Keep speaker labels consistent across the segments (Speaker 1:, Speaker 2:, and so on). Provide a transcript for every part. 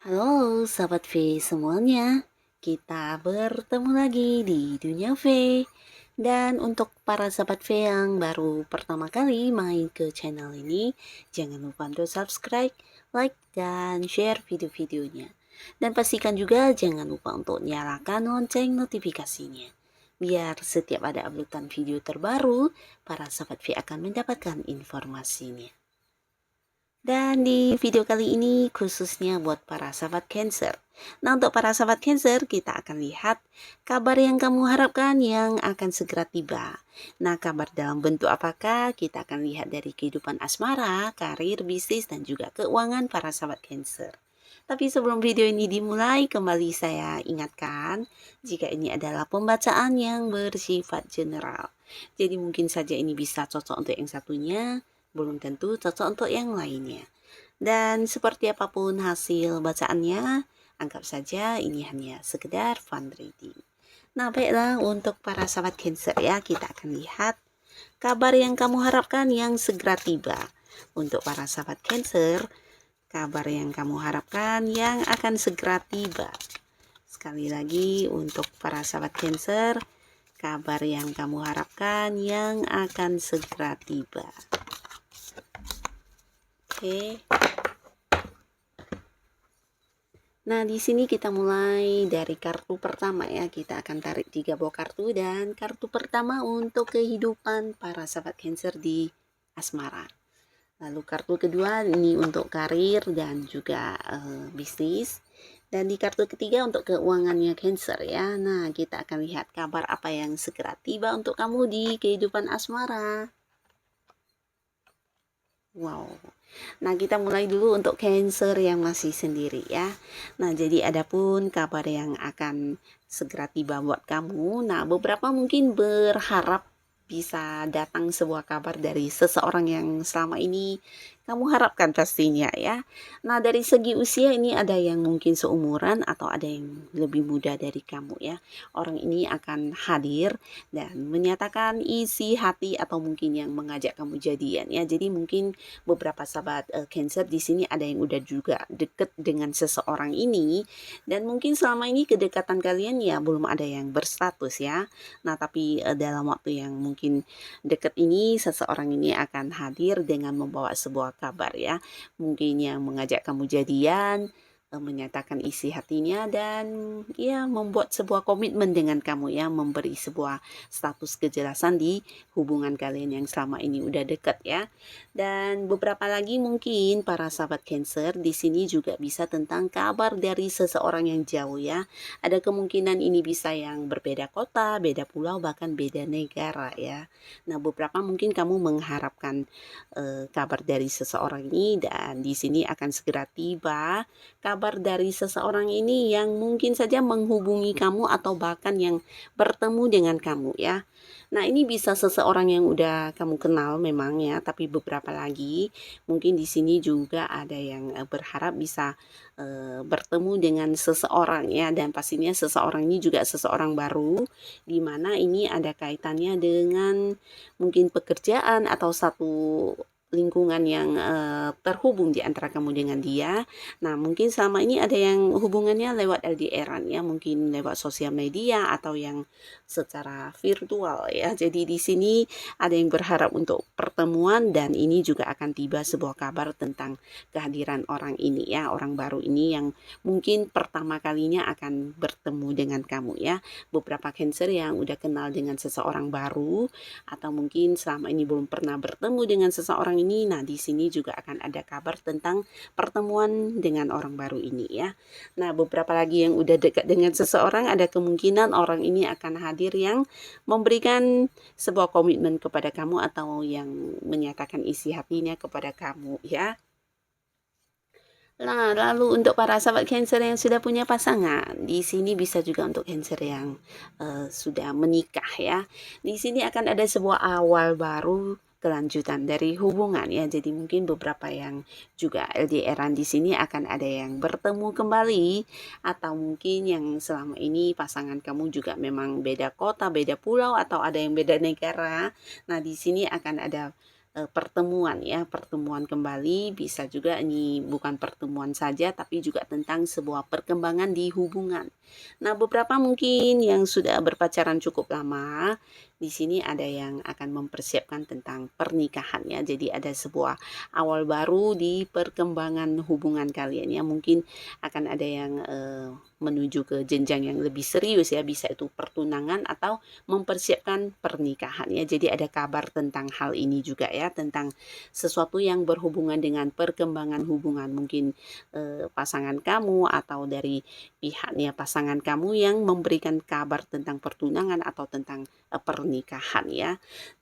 Speaker 1: Halo sahabat V semuanya, kita bertemu lagi di Dunia V. Dan untuk para sahabat V yang baru pertama kali main ke channel ini, jangan lupa untuk subscribe, like, dan share video-videonya. Dan pastikan juga jangan lupa untuk nyalakan lonceng notifikasinya. Biar setiap ada uploadan video terbaru, para sahabat V akan mendapatkan informasinya. Dan di video kali ini khususnya buat para sahabat Cancer. Nah, untuk para sahabat Cancer, kita akan lihat kabar yang kamu harapkan yang akan segera tiba. Nah, kabar dalam bentuk apakah? Kita akan lihat dari kehidupan asmara, karir, bisnis, dan juga keuangan para sahabat Cancer. Tapi sebelum video ini dimulai, kembali saya ingatkan, jika ini adalah pembacaan yang bersifat general. Jadi mungkin saja ini bisa cocok untuk yang satunya, belum tentu cocok untuk yang lainnya. Dan seperti apapun hasil bacaannya, anggap saja ini hanya sekedar fun reading. Nah, baiklah untuk para sahabat Cancer ya, kita akan lihat kabar yang kamu harapkan yang segera tiba. Untuk para sahabat Cancer, kabar yang kamu harapkan yang akan segera tiba. Sekali lagi untuk para sahabat Cancer, kabar yang kamu harapkan yang akan segera tiba. Oke. Nah, di sini kita mulai dari kartu pertama ya. Kita akan tarik 3 buah kartu dan kartu pertama untuk kehidupan para sahabat Cancer di asmara. Lalu kartu kedua ini untuk karir dan juga bisnis. Dan di kartu ketiga untuk keuangannya Cancer ya. Nah, kita akan lihat kabar apa yang segera tiba untuk kamu di kehidupan asmara. Wow. Nah, kita mulai dulu untuk Cancer yang masih sendiri ya. Nah, jadi adapun kabar yang akan segera tiba buat kamu. Nah, beberapa mungkin berharap bisa datang sebuah kabar dari seseorang yang selama ini kamu harapkan pastinya ya. Nah, dari segi usia ini ada yang mungkin seumuran atau ada yang lebih muda dari kamu ya. Orang ini akan hadir dan menyatakan isi hati atau mungkin yang mengajak kamu jadian ya. Jadi mungkin beberapa sahabat Cancer di sini ada yang udah juga deket dengan seseorang ini dan mungkin selama ini kedekatan kalian ya belum ada yang berstatus ya. Nah, tapi dalam waktu yang mungkin deket ini seseorang ini akan hadir dengan membawa sebuah kabar ya. Mungkin yang mengajak kamu jadian, menyatakan isi hatinya dan ya membuat sebuah komitmen dengan kamu ya, memberi sebuah status kejelasan di hubungan kalian yang selama ini udah deket ya. Dan beberapa lagi mungkin para sahabat Cancer di sini juga bisa tentang kabar dari seseorang yang jauh ya. Ada kemungkinan ini bisa yang berbeda kota, beda pulau, bahkan beda negara ya. Nah, beberapa mungkin kamu mengharapkan kabar dari seseorang ini dan di sini akan segera tiba kabar dari seseorang ini yang mungkin saja menghubungi kamu atau bahkan yang bertemu dengan kamu ya. Nah, ini bisa seseorang yang udah kamu kenal memang ya, tapi beberapa lagi mungkin di sini juga ada yang berharap bisa bertemu dengan seseorang ya, dan pastinya seseorang ini juga seseorang baru di mana ini ada kaitannya dengan mungkin pekerjaan atau satu lingkungan yang terhubung di antara kamu dengan dia. Nah, mungkin selama ini ada yang hubungannya lewat LDR-an ya, mungkin lewat sosial media atau yang secara virtual ya. Jadi di sini ada yang berharap untuk pertemuan dan ini juga akan tiba sebuah kabar tentang kehadiran orang ini ya, orang baru ini yang mungkin pertama kalinya akan bertemu dengan kamu ya. Beberapa Cancer yang udah kenal dengan seseorang baru atau mungkin selama ini belum pernah bertemu dengan seseorang ini, nah di sini juga akan ada kabar tentang pertemuan dengan orang baru ini ya. Nah, beberapa lagi yang udah dekat dengan seseorang ada kemungkinan orang ini akan hadir yang memberikan sebuah komitmen kepada kamu atau yang menyatakan isi hatinya kepada kamu ya. Nah, lalu untuk para sahabat Cancer yang sudah punya pasangan, di sini bisa juga untuk Cancer yang sudah menikah ya. Di sini akan ada sebuah awal baru kelanjutan dari hubungan ya. Jadi mungkin beberapa yang juga LDR-an di sini akan ada yang bertemu kembali atau mungkin yang selama ini pasangan kamu juga memang beda kota, beda pulau atau ada yang beda negara. Nah, di sini akan ada pertemuan ya, pertemuan kembali, bisa juga ini bukan pertemuan saja tapi juga tentang sebuah perkembangan di hubungan. Nah, beberapa mungkin yang sudah berpacaran cukup lama, di sini ada yang akan mempersiapkan tentang pernikahan ya. Jadi ada sebuah awal baru di perkembangan hubungan kalian ya. Mungkin akan ada yang menuju ke jenjang yang lebih serius ya, bisa itu pertunangan atau mempersiapkan pernikahan ya. Jadi ada kabar tentang hal ini juga ya, tentang sesuatu yang berhubungan dengan perkembangan hubungan, mungkin pasangan kamu atau dari pihaknya pasangan kamu yang memberikan kabar tentang pertunangan atau tentang pernikahan ya.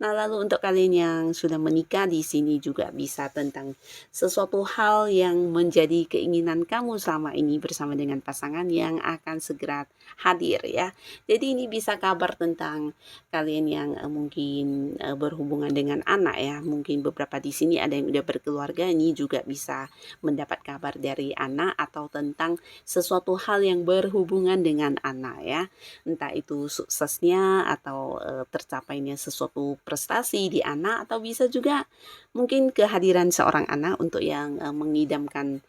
Speaker 1: Nah, lalu untuk kalian yang sudah menikah, di sini juga bisa tentang sesuatu hal yang menjadi keinginan kamu selama ini bersama dengan pasangan yang akan segera hadir ya. Jadi ini bisa kabar tentang kalian yang mungkin berhubungan dengan anak ya. Mungkin beberapa di sini ada yang udah berkeluarga, ini juga bisa mendapat kabar dari anak atau tentang sesuatu hal yang berhubungan dengan anak ya. Entah itu suksesnya atau tercapainya sesuatu prestasi di anak, atau bisa juga mungkin kehadiran seorang anak untuk yang mengidamkan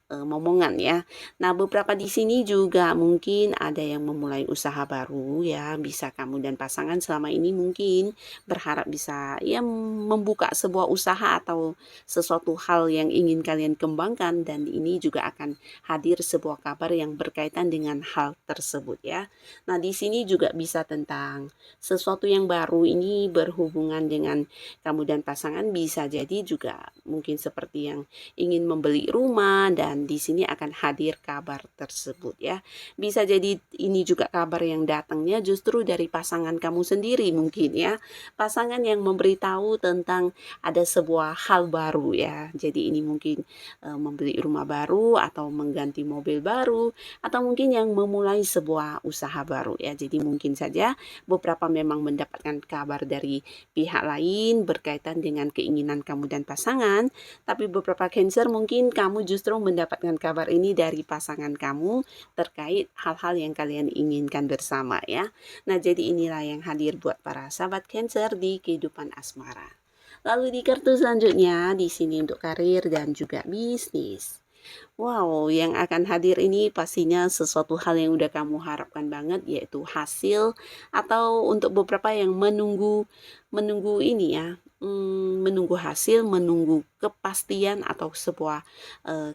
Speaker 1: momongan ya. Nah, beberapa di sini juga mungkin ada yang memulai usaha baru ya, bisa kamu dan pasangan selama ini mungkin berharap bisa ya membuka sebuah usaha atau sesuatu hal yang ingin kalian kembangkan, dan ini juga akan hadir sebuah kabar yang berkaitan dengan hal tersebut ya. Nah, di sini juga bisa tentang sesuatu yang baru, ini berhubungan dengan kamu dan pasangan, bisa jadi juga mungkin seperti yang ingin membeli rumah, dan di sini akan hadir kabar tersebut ya. Bisa jadi ini juga kabar yang datangnya justru dari pasangan kamu sendiri mungkin ya. Pasangan yang memberitahu tentang ada sebuah hal baru ya. Jadi ini mungkin membeli rumah baru atau mengganti mobil baru, atau mungkin yang memulai sebuah usaha baru ya. Jadi mungkin saja beberapa memang mendapatkan kabar dari pihak lain berkaitan dengan keinginan kamu dan pasangan, tapi beberapa Cancer mungkin kamu justru mendapatkan kabar ini dari pasangan kamu terkait hal-hal yang kalian inginkan bersama ya. Nah, jadi inilah yang hadir buat para sahabat Cancer di kehidupan asmara. Lalu di kartu selanjutnya, di sini untuk karir dan juga bisnis. Wow, yang akan hadir ini pastinya sesuatu hal yang udah kamu harapkan banget, yaitu hasil, atau untuk beberapa yang menunggu ini ya, menunggu hasil, menunggu kepastian atau sebuah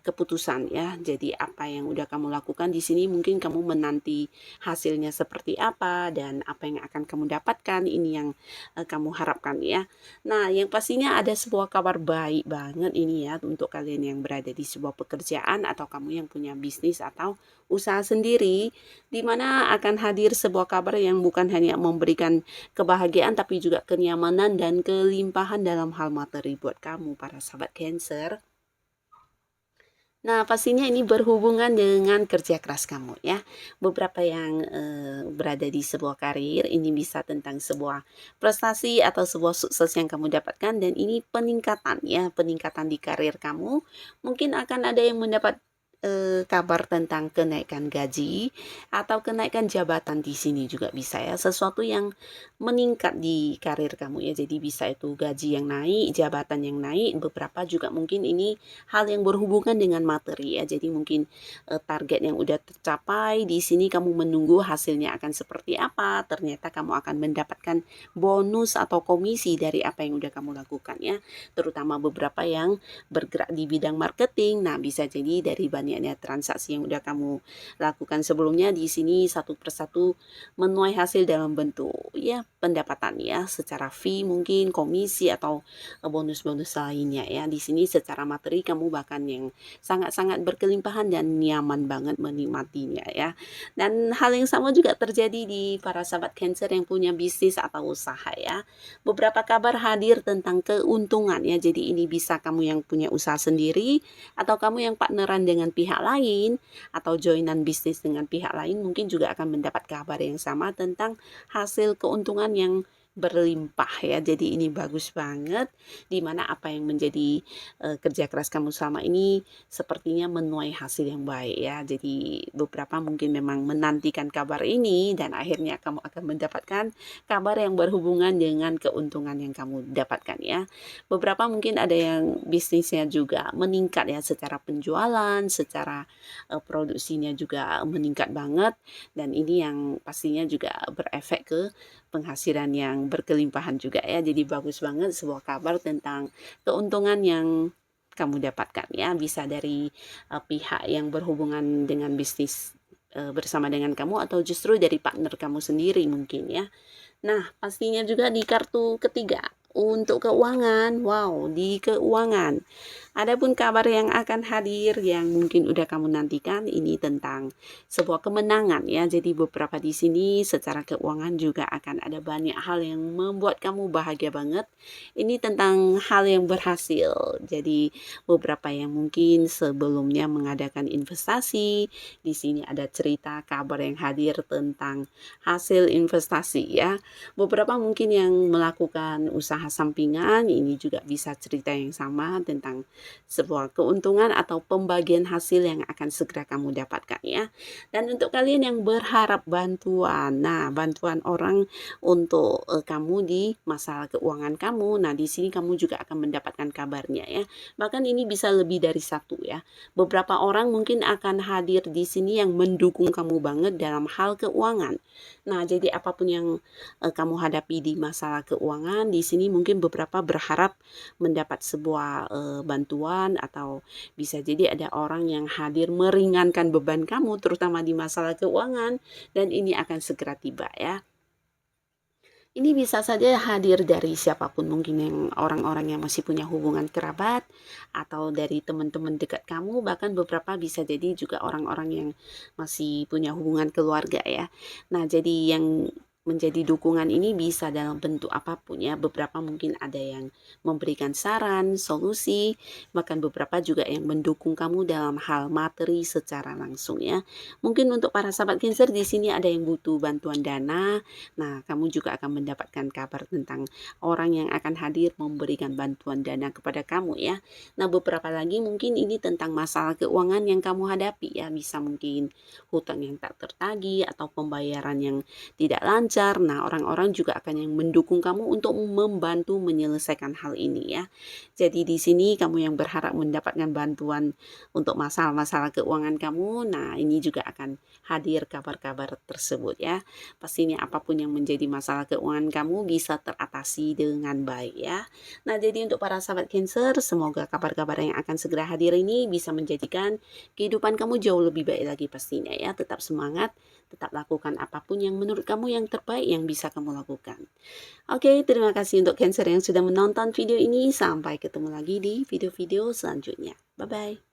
Speaker 1: keputusan ya. Jadi apa yang udah kamu lakukan di sini, mungkin kamu menanti hasilnya seperti apa dan apa yang akan kamu dapatkan, ini yang kamu harapkan ya. Nah, yang pastinya ada sebuah kabar baik banget ini ya untuk kalian yang berada di sebuah pekerjaan atau kamu yang punya bisnis atau usaha sendiri, di mana akan hadir sebuah kabar yang bukan hanya memberikan kebahagiaan tapi juga kenyamanan dan kelimpahan dalam hal materi buat kamu para sahabat Cancer. Nah, pastinya ini berhubungan dengan kerja keras kamu ya. Beberapa yang berada di sebuah karir, ini bisa tentang sebuah prestasi atau sebuah sukses yang kamu dapatkan, dan ini peningkatan ya, peningkatan di karir kamu. Mungkin akan ada yang mendapat kabar tentang kenaikan gaji atau kenaikan jabatan, di sini juga bisa ya, sesuatu yang meningkat di karir kamu ya. Jadi bisa itu gaji yang naik, jabatan yang naik, beberapa juga mungkin ini hal yang berhubungan dengan materi ya. Jadi mungkin target yang udah tercapai, di sini kamu menunggu hasilnya akan seperti apa. Ternyata kamu akan mendapatkan bonus atau komisi dari apa yang udah kamu lakukan ya. Terutama beberapa yang bergerak di bidang marketing. Nah, bisa jadi dari banyaknya transaksi yang udah kamu lakukan sebelumnya, di sini satu persatu menuai hasil dalam bentuk ya pendapatan ya, secara fee mungkin komisi atau bonus-bonus lainnya ya. Di sini secara materi kamu bahkan yang sangat-sangat berkelimpahan dan nyaman banget menikmatinya ya. Dan hal yang sama juga terjadi di para sahabat Cancer yang punya bisnis atau usaha ya. Beberapa kabar hadir tentang keuntungan ya. Jadi ini bisa kamu yang punya usaha sendiri, atau kamu yang partneran dengan pihak lain, atau joinan bisnis dengan pihak lain, mungkin juga akan mendapat kabar yang sama tentang hasil keuntungan yang berlimpah ya. Jadi ini bagus banget, dimana apa yang menjadi kerja keras kamu selama ini sepertinya menuai hasil yang baik ya. Jadi beberapa mungkin memang menantikan kabar ini dan akhirnya kamu akan mendapatkan kabar yang berhubungan dengan keuntungan yang kamu dapatkan ya. Beberapa mungkin ada yang bisnisnya juga meningkat ya, secara penjualan, secara produksinya juga meningkat banget, dan ini yang pastinya juga berefek ke penghasilan yang berkelimpahan juga ya. Jadi bagus banget sebuah kabar tentang keuntungan yang kamu dapatkan ya, bisa dari pihak yang berhubungan dengan bisnis bersama dengan kamu, atau justru dari partner kamu sendiri mungkin ya. Nah, pastinya juga di kartu ketiga untuk keuangan. Wow, di keuangan adapun kabar yang akan hadir yang mungkin udah kamu nantikan, ini tentang sebuah kemenangan ya. Jadi beberapa di sini secara keuangan juga akan ada banyak hal yang membuat kamu bahagia banget. Ini tentang hal yang berhasil. Jadi beberapa yang mungkin sebelumnya mengadakan investasi, di sini ada cerita kabar yang hadir tentang hasil investasi ya. Beberapa mungkin yang melakukan usaha sampingan, ini juga bisa cerita yang sama tentang sebuah keuntungan atau pembagian hasil yang akan segera kamu dapatkan ya. Dan untuk kalian yang berharap bantuan, nah bantuan orang untuk kamu di masalah keuangan kamu, nah di sini kamu juga akan mendapatkan kabarnya ya. Bahkan ini bisa lebih dari satu ya. Beberapa orang mungkin akan hadir di sini yang mendukung kamu banget dalam hal keuangan. Nah, jadi apapun yang kamu hadapi di masalah keuangan, di sini mungkin beberapa berharap mendapat sebuah bantuan, atau bisa jadi ada orang yang hadir meringankan beban kamu terutama di masalah keuangan, dan ini akan segera tiba ya. Ini bisa saja hadir dari siapapun, mungkin yang orang-orang yang masih punya hubungan kerabat, atau dari teman-teman dekat kamu, bahkan beberapa bisa jadi juga orang-orang yang masih punya hubungan keluarga ya. Nah, jadi yang menjadi dukungan ini bisa dalam bentuk apapun ya. Beberapa mungkin ada yang memberikan saran, solusi, bahkan beberapa juga yang mendukung kamu dalam hal materi secara langsung ya. Mungkin untuk para sahabat Cancer di sini ada yang butuh bantuan dana. Nah, kamu juga akan mendapatkan kabar tentang orang yang akan hadir memberikan bantuan dana kepada kamu ya. Nah, beberapa lagi mungkin ini tentang masalah keuangan yang kamu hadapi ya. Bisa mungkin hutang yang tak tertagih atau pembayaran yang tidak lancar. Nah, orang-orang juga akan yang mendukung kamu untuk membantu menyelesaikan hal ini ya. Jadi di sini kamu yang berharap mendapatkan bantuan untuk masalah-masalah keuangan kamu, nah ini juga akan hadir kabar-kabar tersebut ya. Pastinya apapun yang menjadi masalah keuangan kamu bisa teratasi dengan baik ya. Nah, jadi untuk para sahabat Cancer, semoga kabar-kabar yang akan segera hadir ini bisa menjadikan kehidupan kamu jauh lebih baik lagi pastinya ya. Tetap semangat, tetap lakukan apapun yang menurut kamu yang terbaik yang bisa kamu lakukan. Oke, terima kasih untuk Cancer yang sudah menonton video ini. Sampai ketemu lagi di video-video selanjutnya. Bye-bye.